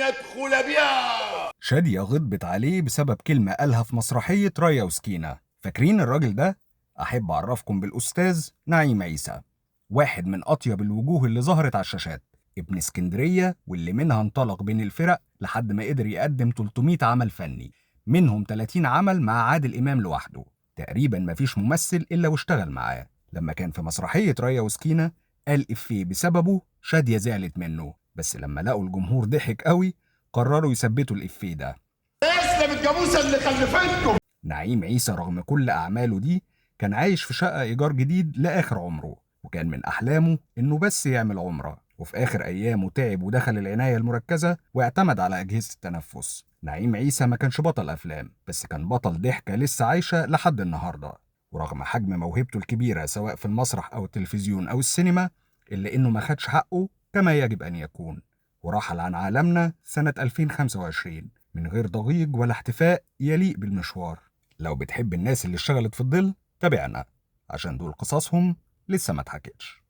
ادخل بها. شادية غضبت عليه بسبب كلمة قالها في مسرحية رايا وسكينة. فاكرين الراجل ده؟ أحب أعرفكم بالأستاذ نعيم عيسى، واحد من أطيب الوجوه اللي ظهرت على الشاشات، ابن اسكندرية واللي منها انطلق بين الفرق لحد ما قدر يقدم 300 عمل فني، منهم 30 عمل مع عادل إمام لوحده. تقريبا مفيش ممثل إلا واشتغل معاه. لما كان في مسرحية رايا وسكينة قال إفيه بسببه شادية زعلت منه، بس لما لقوا الجمهور ضحك قوي قرروا يثبتوا الإفيه ده. اسلم الجاموسه اللي خلفتكم. نعيم عيسى رغم كل أعماله دي كان عايش في شقة إيجار جديد لآخر عمره، وكان من أحلامه إنه بس يعمل عمرة، وفي آخر أيامه تعب ودخل العناية المركزة واعتمد على أجهزة التنفس. نعيم عيسى ما كانش بطل أفلام، بس كان بطل ضحكة لسه عايشة لحد النهاردة. ورغم حجم موهبته الكبيرة سواء في المسرح أو التلفزيون أو السينما، إلا إنه ما خدش حقه كما يجب أن يكون، ورحل عن عالمنا سنة 2025 من غير ضجيج ولا احتفاء يليق بالمشوار. لو بتحب الناس اللي اشتغلت في الظل تابعنا، عشان دول قصصهم لسه ما اتحكتش.